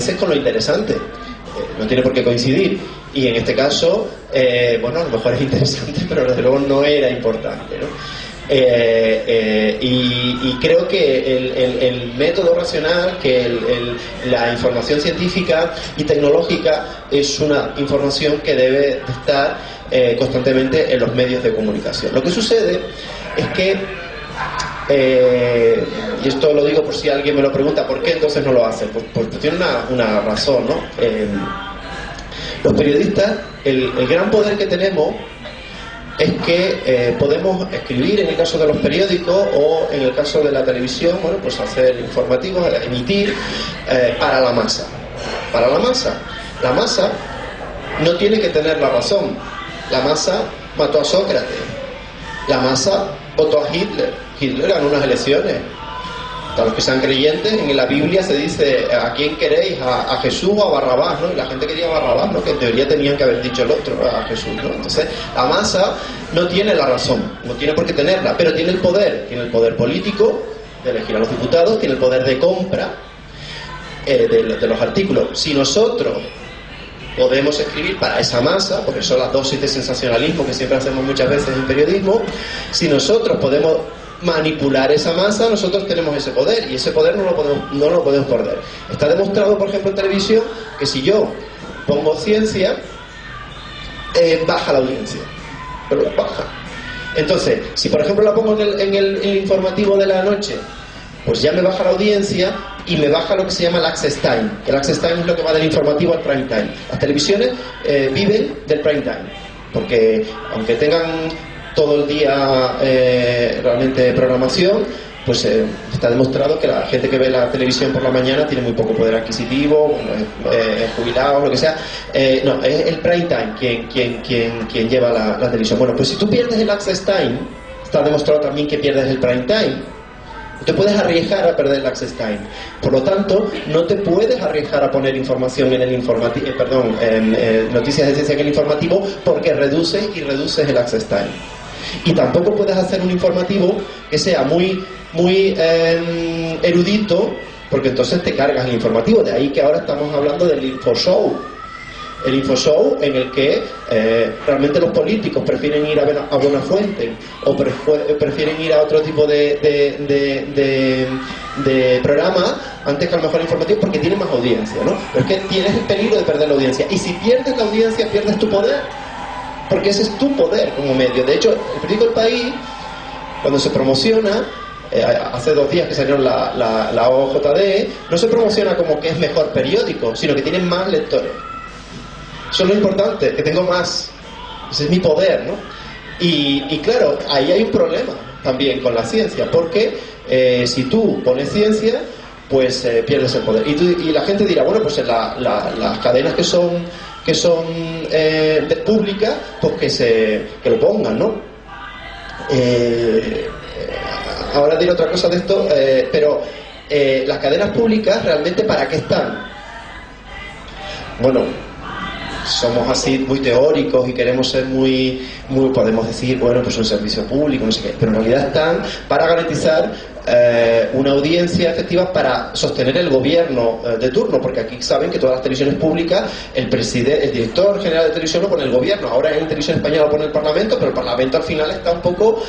veces con lo interesante. No tiene por qué coincidir. Y en este caso, bueno, a lo mejor es interesante, pero desde luego no era importante, ¿no? Y creo que el método racional, que la información científica y tecnológica es una información que debe de estar constantemente en los medios de comunicación. Lo que sucede es que, y esto lo digo por si alguien me lo pregunta, ¿por qué entonces no lo hacen? Pues tiene una razón, ¿no? Los periodistas, el gran poder que tenemos es que podemos escribir en el caso de los periódicos o en el caso de la televisión, bueno, pues hacer informativos, emitir para la masa. Para la masa. La masa no tiene que tener la razón. La masa mató a Sócrates. La masa votó a Hitler. Hitler ganó unas elecciones. Para los que sean creyentes, en la Biblia se dice ¿a quién queréis? ¿A Jesús o a Barrabás? ¿No? Y la gente quería a Barrabás, ¿no? Que en teoría tenían que haber dicho el otro, a Jesús, ¿no? Entonces, la masa no tiene la razón, no tiene por qué tenerla, pero tiene el poder político de elegir a los diputados, tiene el poder de compra de los artículos. Si nosotros podemos escribir para esa masa, porque son las dosis de sensacionalismo que siempre hacemos muchas veces en periodismo, si nosotros podemos manipular esa masa, nosotros tenemos ese poder, y ese poder no lo podemos perder. Está demostrado, por ejemplo, en televisión, que si yo pongo ciencia, baja la audiencia, pero baja. Entonces, si por ejemplo la pongo en el informativo de la noche, pues ya me baja la audiencia y me baja lo que se llama el access time. El access time es lo que va del informativo al prime time. Las televisiones viven del prime time, porque aunque tengan todo el día realmente programación, pues está demostrado que la gente que ve la televisión por la mañana tiene muy poco poder adquisitivo, bueno, jubilados, lo que sea. No, es el prime time quien lleva la televisión. Bueno, pues si tú pierdes el access time, está demostrado también que pierdes el prime time. No te puedes arriesgar a perder el access time. Por lo tanto, no te puedes arriesgar a poner información en el informativo, noticias de ciencia en el informativo, porque reduces el access time. Y tampoco puedes hacer un informativo que sea muy erudito, porque entonces te cargas el informativo. De ahí que ahora estamos hablando del infoshow. El infoshow en el que realmente los políticos prefieren ir a Buenafuente o prefieren ir a otro tipo de programa antes que a lo mejor informativo, porque tiene más audiencia, ¿no? Pero es que tienes el peligro de perder la audiencia, y si pierdes la audiencia pierdes tu poder, porque ese es tu poder como medio. De hecho, el periódico El País, cuando se promociona, hace 2 días que salieron la OJD, no se promociona como que es mejor periódico, sino que tiene más lectores. Eso es lo importante, que tengo más. Ese es mi poder, ¿no? Y claro, ahí hay un problema también con la ciencia, porque si tú pones ciencia, pues pierdes el poder. Y la gente dirá, bueno, pues en las cadenas que son públicas, pues que lo pongan, ¿no? Ahora diré otra cosa de esto, pero las cadenas públicas realmente ¿para qué están? Bueno, somos así muy teóricos y queremos ser muy podemos decir, bueno, pues un servicio público, no sé qué, pero en realidad están para garantizar una audiencia efectiva, para sostener el gobierno de turno, porque aquí saben que todas las televisiones públicas, el director general de televisión lo pone el gobierno. Ahora en televisión española lo pone el Parlamento, pero el Parlamento al final está un poco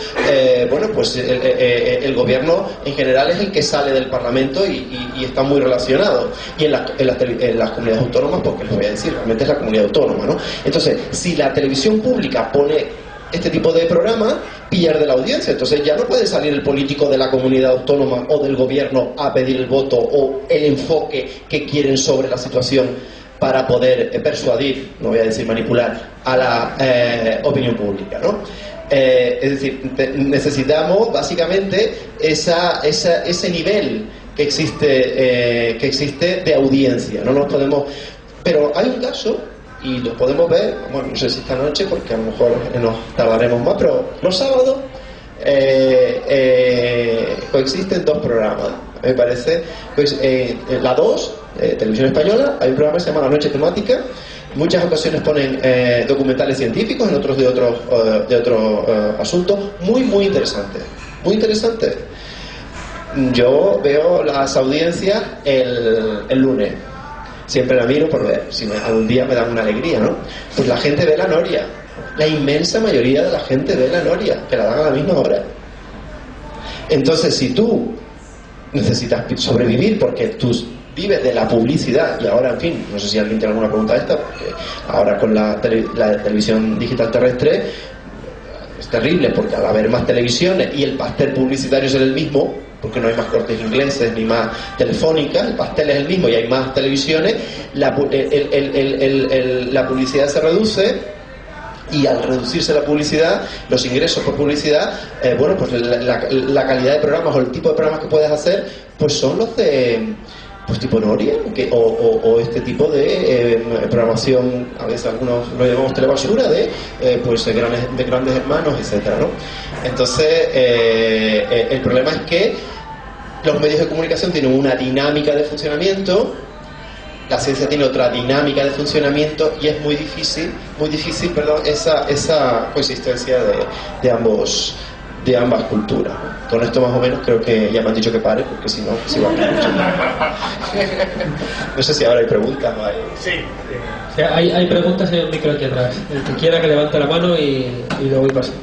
bueno, pues el gobierno en general es el que sale del Parlamento y está muy relacionado. Y en las comunidades autónomas, porque les voy a decir, realmente es la comunidad autónoma, ¿no? Entonces, si la televisión pública pone este tipo de programa, pierde la audiencia. Entonces ya no puede salir el político de la comunidad autónoma o del gobierno a pedir el voto o el enfoque que quieren sobre la situación para poder persuadir, no voy a decir manipular, a la opinión pública, ¿no? Es decir, necesitamos básicamente ese nivel que existe de audiencia. No nos podemos... Pero hay un caso, y lo podemos ver, bueno, no sé si esta noche, porque a lo mejor nos tardaremos más, pero los sábados coexisten 2 programas, me parece. Pues, la 2, Televisión Española, hay un programa que se llama La Noche Temática. En muchas ocasiones ponen documentales científicos, en otros de otros asuntos, muy interesantes, muy interesantes. Yo veo las audiencias el lunes. siempre la miro por ver si algún día me dan una alegría, ¿no? Pues la gente ve la noria, la inmensa mayoría de la gente ve la noria, que la dan a la misma hora. Entonces, si tú necesitas sobrevivir porque tú vives de la publicidad, y ahora, en fin, no sé si alguien tiene alguna pregunta de esta, porque ahora con la televisión digital terrestre es terrible, porque al haber más televisiones y el pastel publicitario es el mismo, porque no hay más cortes ingleses ni más telefónicas, el pastel es el mismo y hay más televisiones, la publicidad se reduce. Y al reducirse la publicidad, los ingresos por publicidad, bueno, pues la calidad de programas o el tipo de programas que puedes hacer, pues son los de, pues tipo Noria, o este tipo de programación, a veces algunos lo llamamos telebasura, de grandes hermanos, etcétera, ¿no? Entonces, el problema es que los medios de comunicación tienen una dinámica de funcionamiento. La ciencia tiene otra dinámica de funcionamiento y es muy difícil, esa coexistencia de ambas culturas. Con esto más o menos creo que ya me han dicho que pare, porque si no, si va a mucho. No sé si ahora hay preguntas o hay... Sí. O sea, hay preguntas en el micro aquí atrás. El que quiera que levante la mano y luego voy pasando.